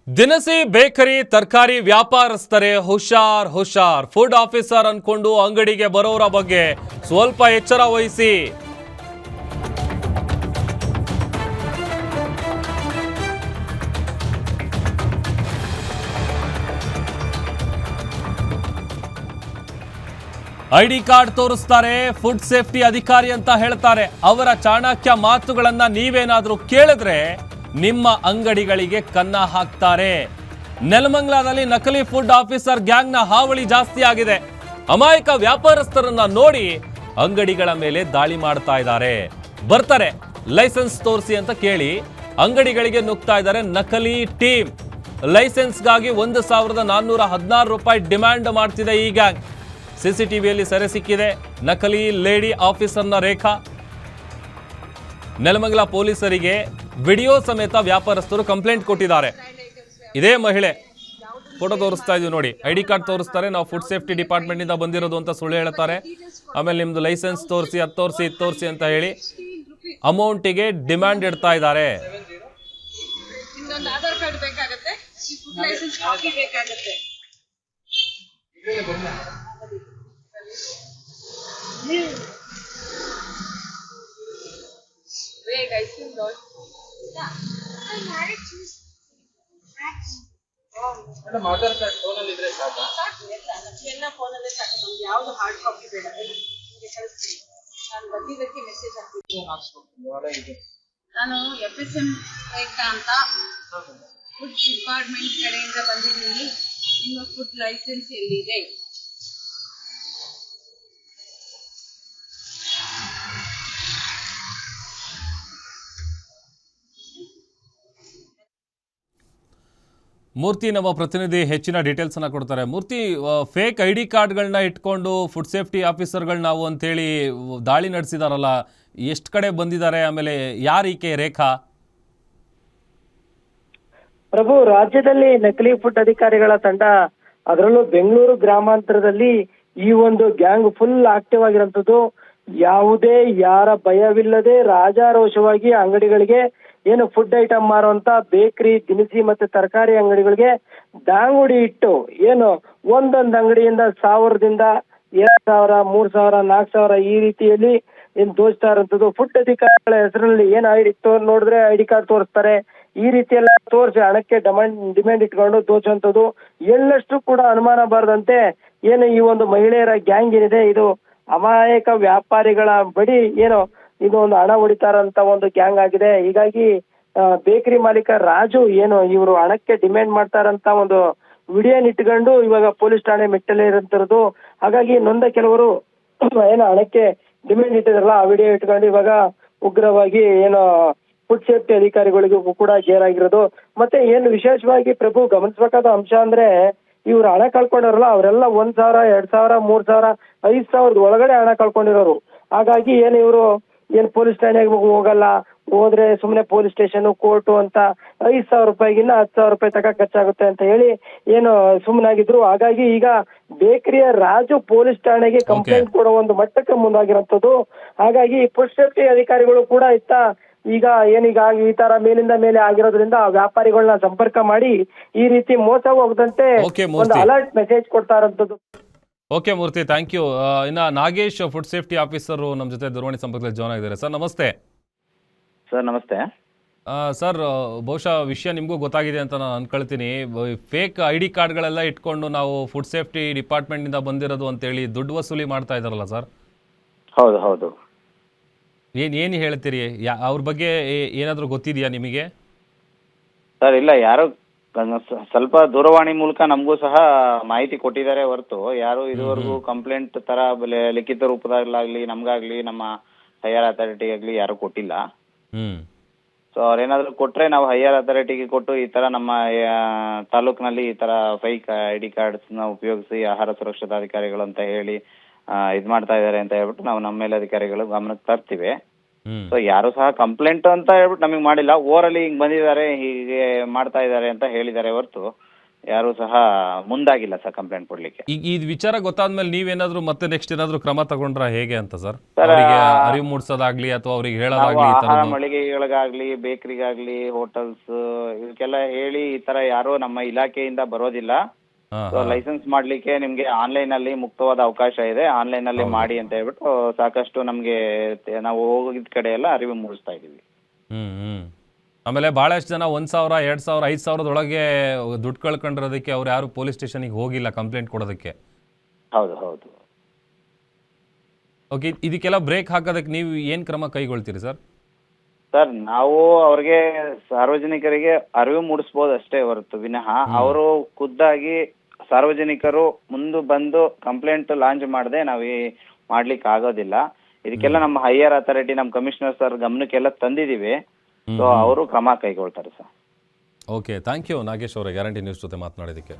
ದಿನಸಿ ಬೇಕರಿ ತರಕಾರಿ ವ್ಯಾಪಾರಸ್ಥರೇ ಹುಷಾರ್ ಹುಷಾರ್. ಫುಡ್ ಆಫೀಸರ್ ಅನ್ಕೊಂಡು ಅಂಗಡಿಗೆ ಬರೋರ ಬಗ್ಗೆ ಸ್ವಲ್ಪ ಎಚ್ಚರ ವಹಿಸಿ. ಐಡಿ ಕಾರ್ಡ್ ತೋರಿಸ್ತಾರೆ, ಫುಡ್ ಸೇಫ್ಟಿ ಅಧಿಕಾರಿ ಅಂತ ಹೇಳ್ತಾರೆ. ಅವರ ಚಾಣಕ್ಯ ಮಾತುಗಳನ್ನ ನೀವೇನಾದ್ರೂ ಕೇಳಿದ್ರೆ ನಿಮ್ಮ ಅಂಗಡಿಗಳಿಗೆ ಕನ್ನ ಹಾಕ್ತಾರೆ. ನೆಲಮಂಗಲದಲ್ಲಿ ನಕಲಿ ಫುಡ್ ಆಫೀಸರ್ ಗ್ಯಾಂಗ್ನ ಹಾವಳಿ ಜಾಸ್ತಿ ಆಗಿದೆ. ಅಮಾಯಕ ವ್ಯಾಪಾರಸ್ಥರನ್ನ ನೋಡಿ ಅಂಗಡಿಗಳ ಮೇಲೆ ದಾಳಿ ಮಾಡ್ತಾ ಇದ್ದಾರೆ. ಬರ್ತಾರೆ, ಲೈಸೆನ್ಸ್ ತೋರಿಸಿ ಅಂತ ಕೇಳಿ ಅಂಗಡಿಗಳಿಗೆ ನುಗ್ತಾ ಇದ್ದಾರೆ ನಕಲಿ ಟೀಮ್. ಲೈಸೆನ್ಸ್ಗಾಗಿ 1416 ರೂಪಾಯಿ ಡಿಮ್ಯಾಂಡ್ ಮಾಡ್ತಿದೆ ಈ ಗ್ಯಾಂಗ್. ಸಿಸಿಟಿವಿಯಲ್ಲಿ ಸೆರೆ ಸಿಕ್ಕಿದೆ ನಕಲಿ ಲೇಡಿ ಆಫೀಸರ್ನ ರೇಖಾ. ನೆಲಮಂಗಲ ಪೊಲೀಸರಿಗೆ ವಿಡಿಯೋ ಸಮೇತ ವ್ಯಾಪಾರಸ್ಥರು ಕಂಪ್ಲೇಂಟ್ ಕೊಟ್ಟಿದ್ದಾರೆ. ಇದೇ ಮಹಿಳೆ ಫೋಟೋ ತೋರಿಸ್ತಾ ಇದೀವಿ ನೋಡಿ. ಐಡಿ ಕಾರ್ಡ್ ತೋರಿಸ್ತಾರೆ, ನಾವು ಫುಡ್ ಸೇಫ್ಟಿ ಡಿಪಾರ್ಟ್ಮೆಂಟ್ ಇಂದ ಬಂದಿರೋದು ಅಂತ ಸುಳ್ಳು ಹೇಳ್ತಾರೆ. ಆಮೇಲೆ ನಿಮ್ದು ಲೈಸೆನ್ಸ್ ತೋರಿಸಿ, ಅದು ತೋರಿಸಿ, ಇದು ತೋರಿಸಿ ಅಂತ ಹೇಳಿ ಅಮೌಂಟಿಗೆ ಡಿಮ್ಯಾಂಡ್ ಇಡ್ತಾ ಇದ್ದಾರೆ. ಆಧಾರ್ ಕಾರ್ಡ್ ಬೇಕಾಗುತ್ತೆ, ಲೈಸೆನ್ಸ್ ಕಾಪಿ ಬೇಕಾಗುತ್ತೆ. Wait, I still don't. Madam Aadhaar card ಫೋನಲ್ಲಿ ಇದ್ರೆ ಸಾಕಾ? ಎಲ್ಲ ಫೋನಲ್ಲೇ ಸಾಕು, ನಮ್ಗೆ ಯಾವುದು ಹಾರ್ಡ್ ಕಾಪಿ ಬೇಡ. ನಿಮಗೆ ಕಳಿಸ್ತೀನಿ, ನಾನು ಬಂದಿದ್ದಕ್ಕೆ ಮೆಸೇಜ್ ಹಾಕ್ತೀನಿ. ನಾನು FSM ಅಂತ ಫುಡ್ ಡಿಪಾರ್ಟ್ಮೆಂಟ್ ಕಡೆಯಿಂದ ಬಂದಿದ್ದೀನಿ. ನಿಮ್ಮ ಫುಡ್ ಲೈಸೆನ್ಸ್ ಎಲ್ಲಿದೆ? ಮೂರ್ತಿ, ನಮ್ಮ ಪ್ರತಿನಿಧಿ ಹೆಚ್ಚಿನ ಡೀಟೇಲ್ಸ್ ಅನ್ನ ಕೊಡ್ತಾರೆ. ಮೂರ್ತಿ, ಫೇಕ್ ಐಡಿ ಕಾರ್ಡ್ಗಳನ್ನ ಇಟ್ಕೊಂಡು ಫುಡ್ ಸೇಫ್ಟಿ ಆಫೀಸರ್ಗಳು ನಾವು ಅಂತೇಳಿ ದಾಳಿ ನಡೆಸಿದಾರಲ್ಲ, ಎಷ್ಟು ಕಡೆ ಬಂದಿದ್ದಾರೆ? ಆಮೇಲೆ ಯಾರೀಕೆ ರೇಖಾ? ಪ್ರಭು, ರಾಜ್ಯದಲ್ಲಿ ನಕಲಿ ಫುಡ್ ಅಧಿಕಾರಿಗಳ ತಂಡ, ಅದರಲ್ಲೂ ಬೆಂಗಳೂರು ಗ್ರಾಮಾಂತರದಲ್ಲಿ ಈ ಒಂದು ಗ್ಯಾಂಗ್ ಫುಲ್ ಆಕ್ಟಿವ್ ಆಗಿರುವಂತದ್ದು. ಯಾವುದೇ ಯಾರ ಭಯವಿಲ್ಲದೆ ರಾಜಾರೋಷವಾಗಿ ಅಂಗಡಿಗಳಿಗೆ ಏನು ಫುಡ್ ಐಟಮ್ ಮಾರುವಂತ ಬೇಕರಿ, ದಿನಸಿ ಮತ್ತೆ ತರಕಾರಿ ಅಂಗಡಿಗಳಿಗೆ ದಾಂಗುಡಿ ಇಟ್ಟು ಏನು ಒಂದೊಂದು ಅಂಗಡಿಯಿಂದ 1000ದಿಂದ 2000, 3000, 4000 ಈ ರೀತಿಯಲ್ಲಿ ಏನ್ ದೋಚ್ತಾ ಇರುವಂತದ್ದು. ಫುಡ್ ಅಧಿಕಾರಿಗಳ ಹೆಸರಲ್ಲಿ ಏನ್ ನೋಡಿದ್ರೆ ಐಡಿ ಕಾರ್ಡ್ ತೋರಿಸ್ತಾರೆ, ಈ ರೀತಿ ಎಲ್ಲ ತೋರಿಸಿ ಹಣಕ್ಕೆ ಡಿಮ್ಯಾಂಡ್ ಇಟ್ಕೊಂಡು ದೋಚುವಂಥದ್ದು. ಎಳ್ಳಷ್ಟು ಕೂಡ ಅನುಮಾನ ಬಾರದಂತೆ ಏನು ಈ ಒಂದು ಮಹಿಳೆಯರ ಗ್ಯಾಂಗ್ ಏನಿದೆ, ಇದು ಅಮಾಯಕ ವ್ಯಾಪಾರಿಗಳ ಬಡಿ ಏನು ಇದು ಒಂದು ಹಣ ಹೊಡಿತಾರಂತ ಒಂದು ಗ್ಯಾಂಗ್ ಆಗಿದೆ. ಹೀಗಾಗಿ ಬೇಕರಿ ಮಾಲೀಕ ರಾಜು ಏನು ಇವರು ಹಣಕ್ಕೆ ಡಿಮ್ಯಾಂಡ್ ಮಾಡ್ತಾರಂತ ಒಂದು ವಿಡಿಯೋ ಇಟ್ಕೊಂಡು ಇವಾಗ ಪೊಲೀಸ್ ಠಾಣೆ ಮೆಟ್ಟಲೇ ಇರುವಂತದ್ದು. ಹಾಗಾಗಿ ನೊಂದ ಕೆಲವರು ಏನು ಹಣಕ್ಕೆ ಡಿಮ್ಯಾಂಡ್ ಇಟ್ಟಿದ್ರಲ್ಲ, ಆ ವಿಡಿಯೋ ಇಟ್ಕೊಂಡು ಇವಾಗ ಉಗ್ರವಾಗಿ ಏನು ಫುಡ್ ಸೇಫ್ಟಿ ಅಧಿಕಾರಿಗಳಿಗೂ ಕೂಡ ಗೇರಾಗಿರೋದು. ಮತ್ತೆ ಏನು ವಿಶೇಷವಾಗಿ ಪ್ರಭು ಗಮನಿಸಬೇಕಾದ ಅಂಶ ಅಂದ್ರೆ, ಇವ್ರು ಹಣ ಕಳ್ಕೊಂಡಿರಲ್ಲ, ಅವರೆಲ್ಲ 1000, 2000, 3000, 5000 ಒಳಗಡೆ ಹಣ ಕಳ್ಕೊಂಡಿರೋರು. ಹಾಗಾಗಿ ಏನು ಇವರು ಏನು ಪೊಲೀಸ್ ಠಾಣೆಗೆ ಹೋಗಲ್ಲ, ಹೋದ್ರೆ ಸುಮ್ನೆ ಪೊಲೀಸ್ ಸ್ಟೇಷನ್, ಕೋರ್ಟು ಅಂತ 5000 ರೂಪಾಯಿಗಿನ್ನ 10,000 ರೂಪಾಯಿ ತಕ ಖರ್ಚಾಗುತ್ತೆ ಅಂತ ಹೇಳಿ ಏನು ಸುಮ್ಮನಾಗಿದ್ರು. ಹಾಗಾಗಿ ಈಗ ಬೇಕರಿಯ ರಾಜು ಪೊಲೀಸ್ ಠಾಣೆಗೆ ಕಂಪ್ಲೇಂಟ್ ಕೊಡೋ ಒಂದು ಮಟ್ಟಕ್ಕೆ ಮುಂದಾಗಿರುವಂತದ್ದು. ಹಾಗಾಗಿ ಫುಡ್ ಸೇಫ್ಟಿ ಅಧಿಕಾರಿಗಳು ಕೂಡ ಈಗ ಏನೀಗ ಈ ತರ ಮೇಲಿಂದ ಮೇಲೆ ಆಗಿರೋದ್ರಿಂದ ವ್ಯಾಪಾರಿಗಳನ್ನ ಸಂಪರ್ಕ ಮಾಡಿ ಈ ರೀತಿ ಮೋಸ ಹೋಗದಂತೆ ಒಂದು ಅಲರ್ಟ್ ಮೆಸೇಜ್ ಕೊಡ್ತಾ ಇರೋಂಥದ್ದು. Okay Murthy, thank you. ಇನ್ನ ನಾಗೇಶ್, ಫುಡ್ ಸೇಫ್ಟಿ ಆಫೀಸರ್, ನಮ್ಮ ಜೊತೆ ದೂರವಾಣಿ ಸಂಪರ್ಕದಲ್ಲಿ ಜಾಯ್ನ್ ಆಗಿದ್ದಾರೆ. ಸರ್ ನಮಸ್ತೆ. ಸರ್ ನಮಸ್ತೆ. ಸರ್, ಬಹುಶಃ ವಿಷಯ ನಿಮಗೂ ಗೊತ್ತಾಗಿದೆ ಅಂತ ನಾನು ಅನ್ಕೊಳ್ತೀನಿ. ಫೇಕ್ ಐಡಿ ಕಾರ್ಡ್ಗಳೆಲ್ಲ ಇಟ್ಕೊಂಡು ನಾವು ಫುಡ್ ಸೇಫ್ಟಿ ಡಿಪಾರ್ಟ್ಮೆಂಟಿಂದ ಬಂದಿರೋದು ಅಂತೇಳಿ ದುಡ್ಡು ವಸೂಲಿ ಮಾಡ್ತಾ ಇದ್ದಾರಲ್ಲ ಸರ್? ಹೌದು ಹೌದು. ಏನು ಹೇಳ್ತೀರಿ? ಅವ್ರ ಬಗ್ಗೆ ಏನಾದರೂ ಗೊತ್ತಿದೆಯಾ ನಿಮಗೆ? ಸರ್ ಇಲ್ಲ, ಯಾರು ಸ್ವಲ್ಪ ದೂರವಾಣಿ ಮೂಲಕ ನಮಗೂ ಸಹ ಮಾಹಿತಿ ಕೊಟ್ಟಿದ್ದಾರೆ ಹೊರತು ಯಾರು ಇದುವರೆಗೂ ಕಂಪ್ಲೇಂಟ್ ತರ ಲಿಖಿತ ರೂಪದಾಗ್ಲಾಗ್ಲಿ ನಮ್ಗಾಗ್ಲಿ ನಮ್ಮ ಹೈಯರ್ ಅಥಾರಿಟಿ ಆಗ್ಲಿ ಯಾರು ಕೊಟ್ಟಿಲ್ಲ. ಸೊ ಅವ್ರೇನಾದ್ರು ಕೊಟ್ರೆ ನಾವು ಹೈಯರ್ ಅಥಾರಿಟಿಗೆ ಕೊಟ್ಟು ಈ ತರ ನಮ್ಮ ತಾಲೂಕಿನಲ್ಲಿ ಈ ತರ ಫೇಕ್ ಐಡಿ ಕಾರ್ಡ್ಸ್ ನ ಉಪಯೋಗಿಸಿ ಆಹಾರ ಸುರಕ್ಷತಾಧಿಕಾರಿಗಳು ಅಂತ ಹೇಳಿ ಇದ್ ಮಾಡ್ತಾ ಇದಾರೆ ಅಂತ ಹೇಳ್ಬಿಟ್ಟು ನಾವು ನಮ್ಮ ಮೇಲಧಿಕಾರಿಗಳು ಗಮನಕ್ಕೆ ತರ್ತೀವಿ. ಸೊ ಯಾರು ಸಹ ಕಂಪ್ಲೇಂಟ್ ಅಂತ ಹೇಳ್ಬಿಟ್ಟು ನಮಗೆ ಮಾಡಿಲ್ಲ. ಓವರಲ್ಲಿ ಹಿಂಗ್ ಬಂದಿದ್ದಾರೆ, ಹೀಗೆ ಮಾಡ್ತಾ ಇದ್ದಾರೆ ಅಂತ ಹೇಳಿದ್ದಾರೆ ಹೊರತು ಯಾರು ಸಹ ಮುಂದಾಗಿಲ್ಲ ಸರ್ ಕಂಪ್ಲೇಂಟ್ ಕೊಡ್ಲಿಕ್ಕೆ. ಈಗ ಈ ವಿಚಾರ ಗೊತ್ತಾದ್ಮೇಲೆ ನೀವೇನಾದ್ರೂ ಮತ್ತೆ ನೆಕ್ಸ್ಟ್ ಏನಾದ್ರೂ ಕ್ರಮ ತಗೊಂಡ್ರ ಹೇಗೆ ಅಂತ ಸರ್? ಸರ್, ಅವರಿಗೆ ಅರಿವು ಮೂಡಿಸೋದಾಗ್ಲಿ ಅಥವಾ ಅವ್ರಿಗೆ ನಾವು ಹೇಳೋದಾಗ್ಲಿ ಈ ಆಹಾರ ತರದ್ದು? ಮಳಿಗೆಗಳಿಗಾಗ್ಲಿ, ಬೇಕರಿಗಾಗ್ಲಿ, ಹೋಟೆಲ್ಸ್ ಇವಕ್ಕೆಲ್ಲ ಹೇಳಿ ಈ ತರ ಯಾರು ನಮ್ಮ ಇಲಾಖೆಯಿಂದ ಬರೋದಿಲ್ಲ. ಹಾ, ಸೊ ಲೈಸೆನ್ಸ್ ಮಾಡ್ಲಿಕ್ಕೆ ನಿಮ್ಗೆ ಆನ್ಲೈನ್ ಅಲ್ಲಿ ಮುಕ್ತವಾದ ಅವಕಾಶ ಇದೆ, ಆನ್ಲೈನ್ ಅಲ್ಲಿ ಮಾಡಿ ಅಂತ ಹೇಳ್ಬಿಟ್ಟು ಸಾಕಷ್ಟು ನಮ್ಗೆ ನಾವು ಹೋಗಿದ ಕಡೆ ಎಲ್ಲ ಅರಿವು ಮೂಡಿಸ್ತಾ ಇದೀವಿ. ಹ್ಮ್. ಆಮೇಲೆ ಬಹಳಷ್ಟು ಜನ 1,000, 2,000, 5,000ದೊಳಗೆ ದುಡ್ಡು ಕಳ್ಕೊಂಡಿರೋದಕ್ಕೆ ಅವ್ರು ಯಾರು ಪೊಲೀಸ್ ಸ್ಟೇಷನ್ಗೆ ಹೋಗಿಲ್ಲ ಕಂಪ್ಲೇಂಟ್ ಕೊಡೋದಕ್ಕೆ. ಹೌದು ಹೌದು ಓಕೆ, ಇದಕ್ಕೆಲ್ಲ ಬ್ರೇಕ್ ಹಾಕೋದಕ್ಕೆ ನೀವು ಏನು ಕ್ರಮ ಕೈಗೊಳ್ತೀರಿ ಸರ್? ಸರ್, ನಾವು ಅವ್ರಿಗೆ ಸಾರ್ವಜನಿಕರಿಗೆ ಅರಿವು ಮೂಡಿಸ್ಬೋದು ಅಷ್ಟೇ ಹೊರತು ವಿನಃ ಅವರು ಖುದ್ದಾಗಿ ಸಾರ್ವಜನಿಕರು ಮುಂದೆ ಬಂದು ಕಂಪ್ಲೇಂಟ್ ಲಾಂಚ್ ಮಾಡದೆ ನಾವು ಮಾಡ್ಲಿಕ್ಕೆ ಆಗೋದಿಲ್ಲ. ಇದಕ್ಕೆಲ್ಲ ನಮ್ಮ ಹೈಯರ್ ಅಥಾರಿಟಿ, ನಮ್ಮ ಕಮಿಷನರ್ ಸರ್ ಗಮನಕ್ಕೆಲ್ಲ ತಂದಿದೀವಿ. ಸೊ ಅವರು ಕ್ರಮ ಕೈಗೊಳ್ತಾರೆ sir. Okay, thank you Nagesh ಅವರೇ, ಗ್ಯಾರಂಟಿ ನ್ಯೂಸ್ ಜೊತೆ ಮಾತನಾಡಿದ್ದಕ್ಕೆ.